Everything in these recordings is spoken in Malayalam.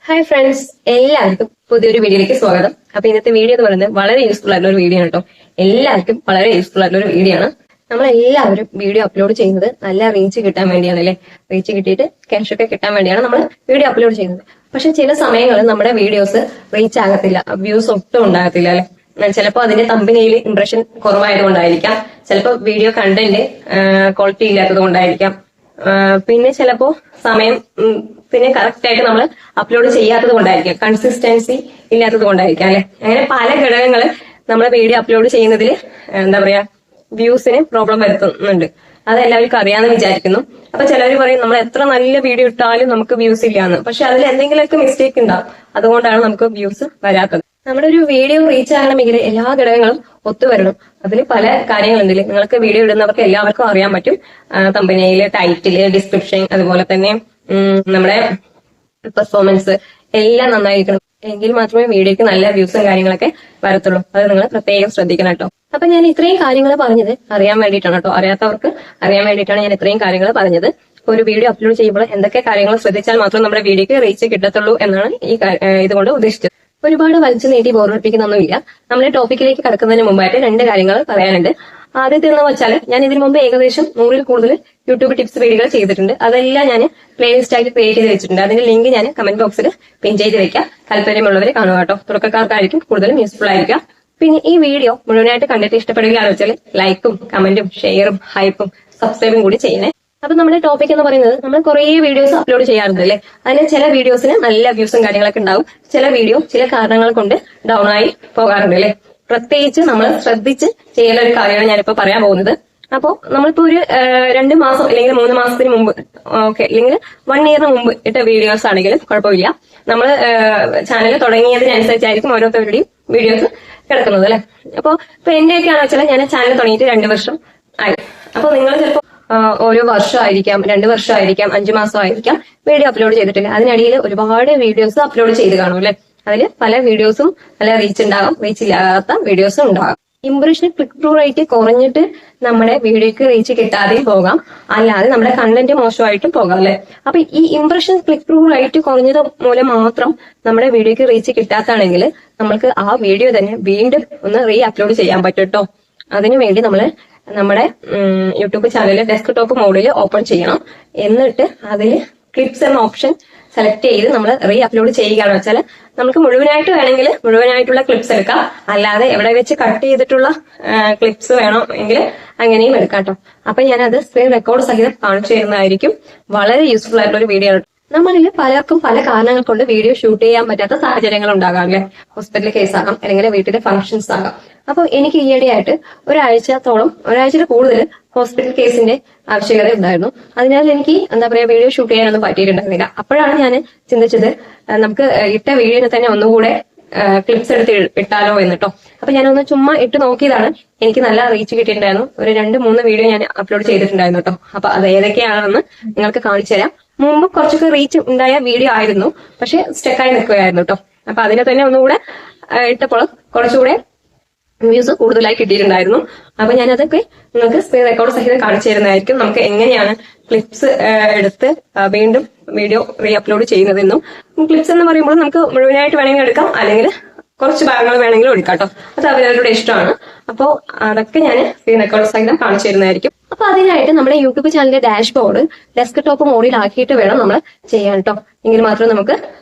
ഹായ് ഫ്രണ്ട്സ്, എല്ലാവർക്കും പുതിയൊരു വീഡിയോയിലേക്ക് സ്വാഗതം. അപ്പൊ ഇന്നത്തെ വീഡിയോ എന്ന് പറയുന്നത് വളരെ യൂസ്ഫുൾ ആയിട്ടുള്ള ഒരു വീഡിയോ ആണ് കേട്ടോ. എല്ലാവർക്കും വളരെ യൂസ്ഫുൾ ആയിട്ടുള്ള ഒരു വീഡിയോ ആണ്. നമ്മളെല്ലാവരും വീഡിയോ അപ്ലോഡ് ചെയ്യുന്നത് നല്ല റീച്ച് കിട്ടാൻ വേണ്ടിയാണ് അല്ലെ. റീച്ച് കിട്ടിയിട്ട് ക്യാഷ് ഒക്കെ കിട്ടാൻ വേണ്ടിയാണ് നമ്മൾ വീഡിയോ അപ്ലോഡ് ചെയ്യുന്നത്. പക്ഷെ ചില സമയങ്ങളിൽ നമ്മുടെ വീഡിയോസ് റീച്ച് ആകത്തില്ല, വ്യൂസ് ഒട്ടും ഉണ്ടാകത്തില്ല അല്ലെ. ചിലപ്പോൾ അതിന്റെ തമ്പനയിൽ ഇംപ്രഷൻ കുറവായതുകൊണ്ടായിരിക്കാം, ചിലപ്പോൾ വീഡിയോ കണ്ടന്റ് ക്വാളിറ്റി ഇല്ലാത്തത് കൊണ്ടായിരിക്കാം, പിന്നെ ചിലപ്പോ സമയം പിന്നെ കറക്റ്റ് ആയിട്ട് നമ്മൾ അപ്ലോഡ് ചെയ്യാത്തത് കൊണ്ടായിരിക്കാം, കൺസിസ്റ്റൻസി ഇല്ലാത്തത് കൊണ്ടായിരിക്കാം അല്ലെ. അങ്ങനെ പല ഘടകങ്ങള് നമ്മളെ വീഡിയോ അപ്ലോഡ് ചെയ്യുന്നതിൽ എന്താ പറയാ വ്യൂസിന് പ്രോബ്ലം വരുത്തുന്നുണ്ട്. അത് എല്ലാവർക്കും അറിയാമെന്ന് വിചാരിക്കുന്നു. അപ്പൊ ചിലർ പറയും നമ്മൾ എത്ര നല്ല വീഡിയോ ഇട്ടാലും നമുക്ക് വ്യൂസ് ഇല്ലാന്ന്. പക്ഷെ അതിൽ എന്തെങ്കിലുമൊക്കെ മിസ്റ്റേക്ക് ഉണ്ടാവും, അതുകൊണ്ടാണ് നമുക്ക് വ്യൂസ് വരാത്തത്. നമ്മുടെ ഒരു വീഡിയോ റീച്ച് ആകണമെങ്കിൽ എല്ലാ ഘടകങ്ങളും ഒത്തുവരണം. അതിൽ പല കാര്യങ്ങളുണ്ട്. നിങ്ങൾക്ക് വീഡിയോ ഇടുന്നവർക്ക് എല്ലാവർക്കും അറിയാൻ പറ്റും. തമ്പനയില്, ടൈറ്റില്, ഡിസ്ക്രിപ്ഷൻ, അതുപോലെ തന്നെ നമ്മുടെ പെർഫോമൻസ് എല്ലാം നന്നായിരിക്കണം. എങ്കിൽ മാത്രമേ വീഡിയോക്ക് നല്ല വ്യൂസും കാര്യങ്ങളൊക്കെ വരത്തുള്ളൂ. അത് നിങ്ങൾ പ്രത്യേകം ശ്രദ്ധിക്കണം കേട്ടോ. അപ്പൊ ഞാൻ ഇത്രയും കാര്യങ്ങൾ പറഞ്ഞത് അറിയാൻ വേണ്ടിയിട്ടാണ് കേട്ടോ. അറിയാത്തവർക്ക് അറിയാൻ വേണ്ടിയിട്ടാണ് ഞാൻ ഇത്രയും കാര്യങ്ങൾ പറഞ്ഞത്. ഒരു വീഡിയോ അപ്ലോഡ് ചെയ്യുമ്പോൾ എന്തൊക്കെ കാര്യങ്ങൾ ശ്രദ്ധിച്ചാൽ മാത്രം നമ്മുടെ വീഡിയോക്ക് റീച്ച് കിട്ടത്തുള്ളൂ എന്നാണ് ഇതുകൊണ്ട് ഉദ്ദേശിച്ചത്. ഒരുപാട് വലിച്ചു നീട്ടി ബോറടിപ്പിക്കുന്നൊന്നുമില്ല. നമ്മുടെ ടോപ്പിക്കിലേക്ക് കടക്കുന്നതിന് മുമ്പായിട്ട് രണ്ട് കാര്യങ്ങൾ പറയാനുണ്ട്. ആദ്യത്തെന്ന് വെച്ചാൽ, ഞാൻ ഇതിനു മുമ്പ് ഏകദേശം 100-ൽ കൂടുതൽ യൂട്യൂബ് ടിപ്സ് വീഡിയോകൾ ചെയ്തിട്ടുണ്ട്. അതെല്ലാം ഞാൻ പ്ലേലിസ്റ്റ് ആയിട്ട് ക്രിയേറ്റ് ചെയ്ത് വെച്ചിട്ടുണ്ട്. അതിന്റെ ലിങ്ക് ഞാൻ കമന്റ് ബോക്സിൽ പിൻ ചെയ്ത് വെക്കാം. താല്പര്യമുള്ളവരെ കാണുക കേട്ടോ. തുടക്കക്കാർക്കായിരിക്കും കൂടുതലും യൂസ്ഫുൾ ആയിരിക്കാം. പിന്നെ ഈ വീഡിയോ മുഴുവനായിട്ട് കണ്ടിട്ട് ഇഷ്ടപ്പെടുകയാണെന്ന് വെച്ചാൽ ലൈക്കും കമന്റും ഷെയറും ഹൈപ്പും സബ്സ്ക്രൈബും കൂടി ചെയ്യണേ. അപ്പൊ നമ്മുടെ ടോപ്പിക് എന്ന് പറയുന്നത്, നമ്മൾ കുറേ വീഡിയോസ് അപ്ലോഡ് ചെയ്യാറുണ്ട് അല്ലെ. അതിന് ചില വീഡിയോസിന് നല്ല വ്യൂസും കാര്യങ്ങളൊക്കെ ഉണ്ടാവും, ചില വീഡിയോ ചില കാരണങ്ങൾ കൊണ്ട് ഡൗൺ ആയി പോകാറുണ്ട് അല്ലെ. പ്രത്യേകിച്ച് നമ്മൾ ശ്രദ്ധിച്ച് ചെയ്യേണ്ട ഒരു കാര്യമാണ് ഞാനിപ്പോ പറയാൻ പോകുന്നത്. അപ്പോ നമ്മളിപ്പോ ഒരു 2 മാസം അല്ലെങ്കിൽ 3 മാസത്തിന് മുമ്പ്, ഓക്കെ, അല്ലെങ്കിൽ 1 ഇയറിന് മുമ്പ് ഇട്ട വീഡിയോസ് ആണെങ്കിലും കുഴപ്പമില്ല. നമ്മൾ ചാനൽ തുടങ്ങിയതിനനുസരിച്ചായിരിക്കും ഓരോരുത്തരുടെയും വീഡിയോസ് കിടക്കുന്നത് അല്ലെ. അപ്പൊ എന്റെയൊക്കെയാണെന്ന് വെച്ചാൽ, ഞാൻ ചാനൽ തുടങ്ങിയിട്ട് 2 വർഷം ആയി. അപ്പൊ നിങ്ങൾ ചിലപ്പോ ഓരോ വർഷമായിരിക്കാം, 2 വർഷമായിരിക്കാം, 5 മാസമായിരിക്കാം വീഡിയോ അപ്ലോഡ് ചെയ്തിട്ടില്ല. അതിനിടയിൽ ഒരുപാട് വീഡിയോസ് അപ്ലോഡ് ചെയ്ത് കാണും അല്ലെ. അതിൽ പല വീഡിയോസും നല്ല റീച്ച് ഉണ്ടാകും, റീച്ച് ഇല്ലാത്ത വീഡിയോസും ഉണ്ടാകും. ഇംപ്രഷൻ ക്ലിക്ക് ത്രൂ റേറ്റ് കുറഞ്ഞിട്ട് നമ്മുടെ വീഡിയോക്ക് റീച്ച് കിട്ടാതെയും പോകാം, അല്ലാതെ നമ്മുടെ കണ്ടന്റ് മോശമായിട്ടും പോകാം അല്ലെ. അപ്പൊ ഈ ഇംപ്രഷൻ ക്ലിക്ക് ത്രൂ റേറ്റ് കുറഞ്ഞത് മൂലം മാത്രം നമ്മുടെ വീഡിയോക്ക് റീച്ച് കിട്ടാത്താണെങ്കിൽ നമ്മൾക്ക് ആ വീഡിയോ തന്നെ വീണ്ടും ഒന്ന് റീ അപ്ലോഡ് ചെയ്യാൻ പറ്റും കേട്ടോ. അതിനുവേണ്ടി നമ്മുടെ യൂട്യൂബ് ചാനൽ ഡെസ്ക്ടോപ്പ് മോഡിൽ ഓപ്പൺ ചെയ്യണം. എന്നിട്ട് അതിൽ ക്ലിപ്സ് എന്ന ഓപ്ഷൻ സെലക്ട് ചെയ്ത് നമ്മൾ റീ അപ്ലോഡ് ചെയ്യുകയാണെന്ന് വെച്ചാൽ, നമുക്ക് മുഴുവനായിട്ട് വേണമെങ്കിൽ മുഴുവനായിട്ടുള്ള ക്ലിപ്സ് എടുക്കാം, അല്ലാതെ എവിടെ വെച്ച് കട്ട് ചെയ്തിട്ടുള്ള ക്ലിപ്സ് വേണോ എങ്കിൽ അങ്ങനെയും എടുക്കാം കേട്ടോ. അപ്പൊ ഞാനത് സ്ക്രീൻ റെക്കോർഡ് സഹിതം കാണിച്ചു തരുന്നതായിരിക്കും. വളരെ യൂസ്ഫുൾ ആയിട്ടുള്ള ഒരു വീഡിയോ ആണ്. നമ്മളിൽ പലർക്കും പല കാരണങ്ങൾ കൊണ്ട് വീഡിയോ ഷൂട്ട് ചെയ്യാൻ പറ്റാത്ത സാഹചര്യങ്ങൾ ഉണ്ടാകാം അല്ലെ. ഹോസ്പിറ്റൽ കേസ് ആകാം, അല്ലെങ്കിൽ വീട്ടിലെ ഫംഗ്ഷൻസ് ആകാം. അപ്പൊ എനിക്ക് ഈയിടെയായിട്ട് ഒരാഴ്ചയിൽ കൂടുതൽ ഹോസ്പിറ്റൽ കേസിന്റെ ആവശ്യകത ഉണ്ടായിരുന്നു. അതിനാൽ എനിക്ക് എന്താ പറയാ വീഡിയോ ഷൂട്ട് ചെയ്യാനൊന്നും പറ്റിയിട്ടുണ്ടായിരുന്നില്ല. അപ്പോഴാണ് ഞാൻ ചിന്തിച്ചത്, നമുക്ക് ഇട്ട വീഡിയോനെ തന്നെ ഒന്നുകൂടെ ക്ലിപ്സ് എടുത്ത് ഇട്ടാലോ എന്നിട്ടോ. അപ്പൊ ഞാനൊന്ന് ചുമ്മാ ഇട്ട് നോക്കിയതാണ്. എനിക്ക് നല്ല റീച്ച് കിട്ടിയിട്ടുണ്ടായിരുന്നു. ഒരു 2-3 വീഡിയോ ഞാൻ അപ്ലോഡ് ചെയ്തിട്ടുണ്ടായിരുന്നു കേട്ടോ. അപ്പൊ അത് ഏതൊക്കെയാണെന്ന് നിങ്ങൾക്ക് കാണിച്ചു തരാം. മുമ്പ് കുറച്ചൊക്കെ റീച്ച് ഉണ്ടായ വീഡിയോ ആയിരുന്നു, പക്ഷെ സ്റ്റക്കായി നിൽക്കുകയായിരുന്നു കേട്ടോ. അപ്പൊ അതിനെ തന്നെ ഒന്നുകൂടെ ഇട്ടപ്പോൾ കുറച്ചുകൂടെ വ്യൂസ് കൂടുതലായി കിട്ടിയിട്ടുണ്ടായിരുന്നു. അപ്പൊ ഞാനതൊക്കെ നിങ്ങൾക്ക് സ്ക്രീൻ റെക്കോർഡ് സഹിതം കാണിച്ചു തരുന്നതായിരിക്കും. നമുക്ക് എങ്ങനെയാണ് ക്ലിപ്സ് എടുത്ത് വീണ്ടും വീഡിയോ റീ അപ്ലോഡ് ചെയ്യുന്നതെന്നും. ക്ലിപ്സ് എന്ന് പറയുമ്പോൾ നമുക്ക് മുഴുവനായിട്ട് വേണമെങ്കിൽ എടുക്കാം, അല്ലെങ്കിൽ കുറച്ച് ഭാഗങ്ങൾ വേണമെങ്കിലും എടുക്കാം കേട്ടോ. അത് അവരവരുടെ ഇഷ്ടമാണ്. അപ്പോൾ അതൊക്കെ ഞാൻ സ്ക്രീൻ റെക്കോർഡ് സഹിതം കാണിച്ചു തരുന്നതായിരിക്കും. അപ്പൊ അതിനായിട്ട് നമ്മുടെ യൂട്യൂബ് ചാനലിന്റെ ഡാഷ്ബോർഡ് ഡെസ്ക്ടോപ്പ് മോഡിൽ ആക്കിയിട്ട് വേണം നമ്മൾ ചെയ്യാൻ കേട്ടോ. എങ്കിൽ മാത്രമേ നമുക്ക്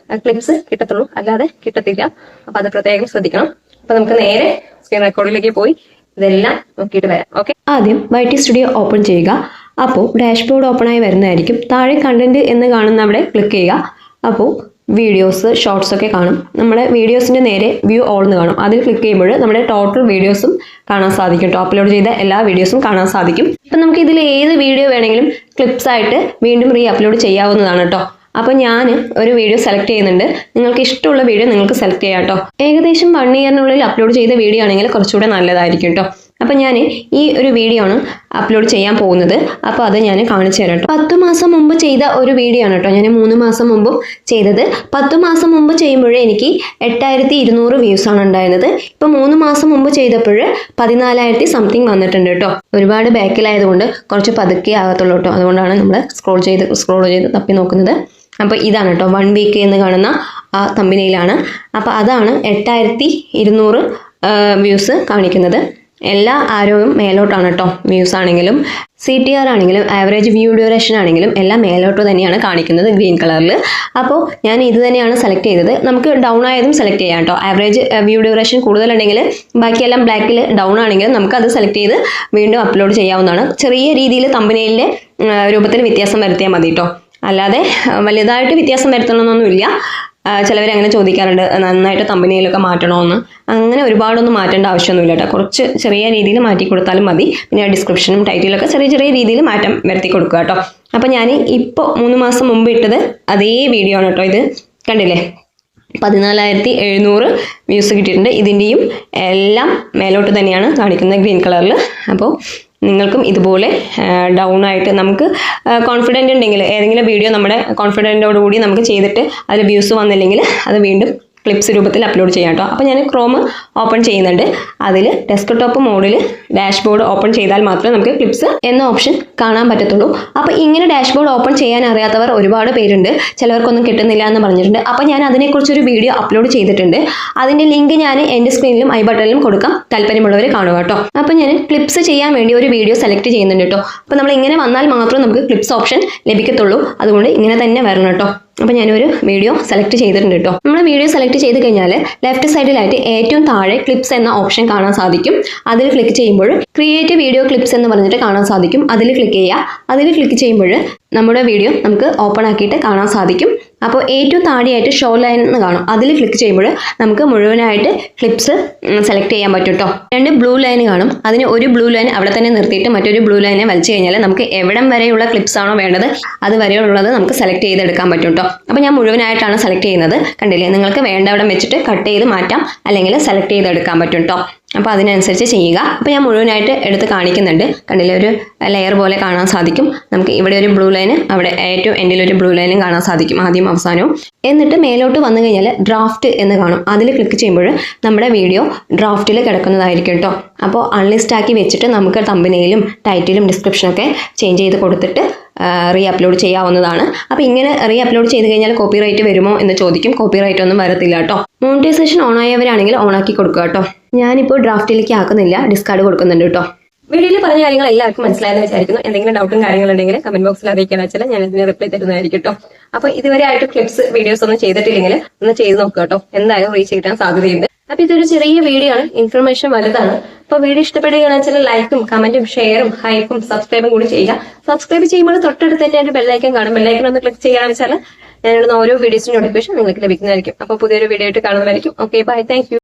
ക്ലിപ്സ് കിട്ടത്തുള്ളൂ, അല്ലാതെ കിട്ടത്തില്ല. അപ്പൊ അത് പ്രത്യേകം ശ്രദ്ധിക്കണം. അപ്പൊ നമുക്ക് നേരെ സ്ക്രീൻ റെക്കോർഡിലേക്ക് പോയി ഇതെല്ലാം നോക്കിയിട്ട് വരാം. ഓക്കെ, ആദ്യം YT സ്റ്റുഡിയോ ഓപ്പൺ ചെയ്യുക. അപ്പോൾ ഡാഷ്ബോർഡ് ഓപ്പൺ ആയി വരുന്നതായിരിക്കും. താഴെ കണ്ടന്റ് എന്ന് കാണുന്ന അവിടെ ക്ലിക്ക് ചെയ്യുക. അപ്പോൾ വീഡിയോസ്, ഷോർട്സ് ഒക്കെ കാണും. നമ്മുടെ വീഡിയോസിന്റെ നേരെ വ്യൂ ഓൾ എന്ന് കാണും. അതിൽ ക്ലിക്ക് ചെയ്യുമ്പോൾ നമ്മുടെ ടോട്ടൽ വീഡിയോസും കാണാൻ സാധിക്കും. അപ്ലോഡ് ചെയ്ത എല്ലാ വീഡിയോസും കാണാൻ സാധിക്കും. ഇപ്പം നമുക്ക് ഇതിൽ ഏത് വീഡിയോ വേണമെങ്കിലും ക്ലിപ്സ് ആയിട്ട് വീണ്ടും റീ അപ്ലോഡ് ചെയ്യാവുന്നതാണ് കേട്ടോ. അപ്പൊ ഞാൻ ഒരു വീഡിയോ സെലക്ട് ചെയ്യുന്നുണ്ട്. നിങ്ങൾക്ക് ഇഷ്ടമുള്ള വീഡിയോ നിങ്ങൾക്ക് സെലക്ട് ചെയ്യാം കേട്ടോ. ഏകദേശം 1 ഇയറിനുള്ളിൽ അപ്ലോഡ് ചെയ്ത വീഡിയോ ആണെങ്കിൽ കുറച്ചുകൂടെ നല്ലതായിരിക്കും കേട്ടോ. അപ്പൊ ഞാൻ ഈ ഒരു വീഡിയോ ആണ് അപ്ലോഡ് ചെയ്യാൻ പോകുന്നത്. അപ്പൊ അത് ഞാൻ കാണിച്ചു തരാം കേട്ടോ. 10 മാസം മുമ്പ് ചെയ്ത ഒരു വീഡിയോ ആണ് കേട്ടോ. ഞാൻ 3 മാസം മുമ്പും ചെയ്തത്. 10 മാസം മുമ്പ് ചെയ്യുമ്പോഴേ എനിക്ക് 8200 വ്യൂസ് ആണ് ഉണ്ടായിരുന്നത്. ഇപ്പൊ 3 മാസം മുമ്പ് ചെയ്തപ്പോൾ 14,000 സംതിങ് വന്നിട്ടുണ്ട് കേട്ടോ. ഒരുപാട് ബാക്കിലായതുകൊണ്ട് കുറച്ച് പതുക്കെ ആകത്തുള്ളൂ കേട്ടോ. അതുകൊണ്ടാണ് നമ്മൾ സ്ക്രോൾ ചെയ്ത് തപ്പി നോക്കുന്നത്. അപ്പോൾ ഇതാണ് കേട്ടോ 1 വീക്ക് എന്ന് കാണുന്ന ആ തമ്പനയിലാണ്. അപ്പോൾ അതാണ് 8200 വ്യൂസ് കാണിക്കുന്നത്. എല്ലാ ആരോയും മേലോട്ടാണ് കേട്ടോ. വ്യൂസ് ആണെങ്കിലും CTR ആണെങ്കിലും ആവറേജ് വ്യൂ ഡ്യൂറേഷൻ ആണെങ്കിലും എല്ലാം മേലോട്ട് തന്നെയാണ് കാണിക്കുന്നത് ഗ്രീൻ കളറിൽ. അപ്പോൾ ഞാൻ ഇത് തന്നെയാണ് സെലക്ട് ചെയ്തത്. നമുക്ക് ഡൗൺ ആയതും സെലക്ട് ചെയ്യാം കേട്ടോ. ആവറേജ് വ്യൂ ഡ്യൂറേഷൻ കൂടുതലുണ്ടെങ്കിൽ ബാക്കിയെല്ലാം ബ്ലാക്കിൽ ഡൗൺ ആണെങ്കിൽ നമുക്ക് അത് സെലക്ട് ചെയ്ത് വീണ്ടും അപ്ലോഡ് ചെയ്യാവുന്നതാണ്. ചെറിയ രീതിയിൽ തമ്പനയിലെ രൂപത്തിൽ വ്യത്യാസം വരുത്തിയാൽ മതി കേട്ടോ. അല്ലാതെ വലുതായിട്ട് വ്യത്യാസം വരുത്തണമെന്നൊന്നുമില്ല. ചിലവർ അങ്ങനെ ചോദിക്കാറുണ്ട്, നന്നായിട്ട് തമ്പനയിലൊക്കെ മാറ്റണമെന്ന്. അങ്ങനെ ഒരുപാടൊന്നും മാറ്റേണ്ട ആവശ്യമൊന്നുമില്ല കേട്ടോ. കുറച്ച് ചെറിയ രീതിയിൽ മാറ്റി കൊടുത്താലും മതി. പിന്നെ ഡിസ്ക്രിപ്ഷനും ടൈറ്റിലൊക്കെ ചെറിയ ചെറിയ രീതിയിൽ മാറ്റം വരുത്തി കൊടുക്കുക കേട്ടോ. അപ്പം ഞാൻ ഇപ്പോൾ 3 മാസം മുമ്പ് ഇട്ടത് അതേ വീഡിയോ ആണ് കേട്ടോ. ഇത് കണ്ടില്ലേ, 14,700 വ്യൂസ് കിട്ടിയിട്ടുണ്ട്. ഇതിൻ്റെയും എല്ലാം മേലോട്ട് തന്നെയാണ് കാണിക്കുന്നത് ഗ്രീൻ കളറിൽ. അപ്പോൾ നിങ്ങൾക്കും ഇതുപോലെ ഡൗൺ ആയിട്ട് നമുക്ക് കോൺഫിഡൻ്റ് ഉണ്ടെങ്കിൽ ഏതെങ്കിലും വീഡിയോ നമ്മുടെ കോൺഫിഡൻറ്റോടുകൂടി നമുക്ക് ചെയ്തിട്ട് അതിൽ വ്യൂസ് വന്നില്ലെങ്കിൽ അത് വീണ്ടും ക്ലിപ്സ് രൂപത്തിൽ അപ്ലോഡ് ചെയ്യാം കേട്ടോ. അപ്പോൾ ഞാൻ ക്രോം ഓപ്പൺ ചെയ്യുന്നുണ്ട്. അതിൽ ഡെസ്ക്ടോപ്പ് മോഡിൽ ഡാഷ്ബോർഡ് ഓപ്പൺ ചെയ്താൽ മാത്രമേ നമുക്ക് ക്ലിപ്സ് എന്ന ഓപ്ഷൻ കാണാൻ പറ്റത്തുള്ളൂ. അപ്പോൾ ഇങ്ങനെ ഡാഷ്ബോർഡ് ഓപ്പൺ ചെയ്യാൻ അറിയാത്തവർ ഒരുപാട് പേരുണ്ട്. ചിലവർക്കൊന്നും കിട്ടുന്നില്ല എന്ന് പറഞ്ഞിട്ടുണ്ട്. അപ്പോൾ ഞാൻ അതിനെക്കുറിച്ചൊരു വീഡിയോ അപ്ലോഡ് ചെയ്തിട്ടുണ്ട്. അതിൻ്റെ ലിങ്ക് ഞാൻ എൻ്റെ സ്ക്രീനിലും ഐ ബട്ടണിലും കൊടുക്കാം. താല്പര്യമുള്ളവർ കാണുക കേട്ടോ. അപ്പോൾ ഞാൻ ക്ലിപ്സ് ചെയ്യാൻ വേണ്ടി ഒരു വീഡിയോ സെലക്ട് ചെയ്യുന്നുണ്ട് കേട്ടോ. അപ്പോൾ നമ്മൾ ഇങ്ങനെ വന്നാൽ മാത്രമേ നമുക്ക് ക്ലിപ്സ് ഓപ്ഷൻ ലഭിക്കത്തുള്ളൂ. അതുകൊണ്ട് ഇങ്ങനെ തന്നെ വരണം കേട്ടോ. അപ്പോൾ ഞാനൊരു വീഡിയോ സെലക്ട് ചെയ്തിട്ടുണ്ട് കേട്ടോ. നമ്മൾ വീഡിയോ സെലക്ട് ചെയ്ത് കഴിഞ്ഞാൽ ലെഫ്റ്റ് സൈഡിലായിട്ട് ഏറ്റവും താഴെ ക്ലിപ്സ് എന്ന ഓപ്ഷൻ കാണാൻ സാധിക്കും. അതിൽ ക്ലിക്ക് ചെയ്യുമ്പോൾ ക്രിയേറ്റ് വീഡിയോ ക്ലിപ്സ് എന്ന് പറഞ്ഞിട്ട് കാണാൻ സാധിക്കും. അതിൽ ക്ലിക്ക് ചെയ്യുക. അതിൽ ക്ലിക്ക് ചെയ്യുമ്പോൾ നമ്മുടെ വീഡിയോ നമുക്ക് ഓപ്പൺ ആക്കിയിട്ട് കാണാൻ സാധിക്കും. അപ്പോൾ ഏറ്റവും താഴെയായിട്ട് ഷോ ലൈൻ എന്ന് കാണും. അതിൽ ക്ലിക്ക് ചെയ്യുമ്പോൾ നമുക്ക് മുഴുവനായിട്ട് ക്ലിപ്സ് സെലക്ട് ചെയ്യാൻ പറ്റും കേട്ടോ. 2 ബ്ലൂ ലൈൻ കാണും. അതിന് ഒരു ബ്ലൂ ലൈൻ അവിടെ തന്നെ നിർത്തിയിട്ട് മറ്റൊരു ബ്ലൂ ലൈനെ വലിച്ചു കഴിഞ്ഞാൽ നമുക്ക് എവിടം വരെയുള്ള ക്ലിപ്സ് ആണോ വേണ്ടത് അത് വരെയുള്ളത് നമുക്ക് സെലക്ട് ചെയ്തെടുക്കാൻ പറ്റും കേട്ടോ. അപ്പോൾ ഞാൻ മുഴുവനായിട്ടാണ് സെലക്ട് ചെയ്യുന്നത്. കണ്ടില്ലേ, നിങ്ങൾക്ക് വേണ്ടവിടം വെച്ചിട്ട് കട്ട് ചെയ്ത് മാറ്റാം, അല്ലെങ്കിൽ സെലക്ട് ചെയ്തെടുക്കാൻ പറ്റും കേട്ടോ. അപ്പോൾ അതിനനുസരിച്ച് ചെയ്യുക. അപ്പോൾ ഞാൻ മുഴുവനായിട്ട് എടുത്ത് കാണിക്കുന്നുണ്ട്. കണ്ടില്ലേ, ഒരു ലെയർ പോലെ കാണാൻ സാധിക്കും. നമുക്ക് ഇവിടെ ഒരു ബ്ലൂ ലൈന്, അവിടെ ഏറ്റവും എൻഡിലൊരു ബ്ലൂ ലൈനും കാണാൻ സാധിക്കും, ആദ്യം അവസാനവും. എന്നിട്ട് മേലോട്ട് വന്നു കഴിഞ്ഞാൽ ഡ്രാഫ്റ്റ് എന്ന് കാണും. അതിൽ ക്ലിക്ക് ചെയ്യുമ്പോൾ നമ്മുടെ വീഡിയോ ഡ്രാഫ്റ്റിൽ കിടക്കുന്നതായിരിക്കും കേട്ടോ. അപ്പോൾ അൺലിസ്റ്റ് ആക്കി വെച്ചിട്ട് നമുക്ക് തമ്പനയിലും ടൈറ്റിലും ഡിസ്ക്രിപ്ഷനൊക്കെ ചേഞ്ച് ചെയ്ത് കൊടുത്തിട്ട് റീ അപ്ലോഡ് ചെയ്യാവുന്നതാണ്. അപ്പോൾ ഇങ്ങനെ റീ അപ്ലോഡ് ചെയ്ത് കഴിഞ്ഞാൽ കോപ്പിറൈറ്റ് വരുമോ എന്ന് ചോദിക്കും. കോപ്പിറൈറ്റ് ഒന്നും വരത്തില്ല കേട്ടോ. മോണിറ്റൈസേഷൻ ഓൺ ആയവരാണെങ്കിൽ ഓൺ ആക്കി കൊടുക്കുക കേട്ടോ. ഞാനിപ്പോൾ ഡ്രാഫ്റ്റിലേക്ക് ആക്കുന്നില്ല, ഡിസ്കാർഡ് കൊടുക്കുന്നുണ്ട് കേട്ടോ. വീഡിയോയിൽ പറഞ്ഞ കാര്യങ്ങൾ എല്ലാവർക്കും മനസ്സിലായെന്ന് വിചാരിക്കുന്നു. എന്തെങ്കിലും ഡൗട്ടും കാര്യങ്ങളുണ്ടെങ്കിൽ കമന്റ് ബോക്സിൽ അറിയിക്കാന്ന് വെച്ചാൽ ഞാൻ ഇതിന് റിപ്ലൈ തരുന്നതായിരിക്കും കേട്ടോ. അപ്പോൾ ഇതുവരെ ആയിട്ട് ക്ലിപ്സ് വീഡിയോസ് ഒന്നും ചെയ്തിട്ടില്ലെങ്കിൽ ഒന്ന് ചെയ്ത് നോക്കുക കേട്ടോ. എന്തായാലും റീച്ച് കിട്ടാൻ സാധ്യതയുണ്ട്. അപ്പൊ ഇതൊരു ചെറിയ വീഡിയോ ആണ്, ഇൻഫർമേഷൻ വലുതാണ്. അപ്പൊ വീഡിയോ ഇഷ്ടപ്പെടുകയാണെന്ന് വെച്ചാൽ ലൈക്കും കമന്റും ഷെയറും ഹൈപ്പും സബ്സ്ക്രൈബും കൂടി ചെയ്യുക. സബ്സ്ക്രൈബ് ചെയ്യുമ്പോൾ തൊട്ടടുത്ത് തന്നെ ബെല്ലൈക്കൻ കാണും. ബെല്ലൈക്കൻ ഒന്ന് ക്ലിക്ക് ചെയ്യാന്ന് വെച്ചാൽ ഞാനിടുന്ന ഓരോ വീഡിയോസിന്റെ നോട്ടിഫിക്കേഷൻ നിങ്ങൾക്ക് ലഭിക്കുന്നതായിരിക്കും. അപ്പോൾ പുതിയൊരു വീഡിയോ ആയിട്ട് കാണുന്നതായിരിക്കും. Okay, bye, thank U.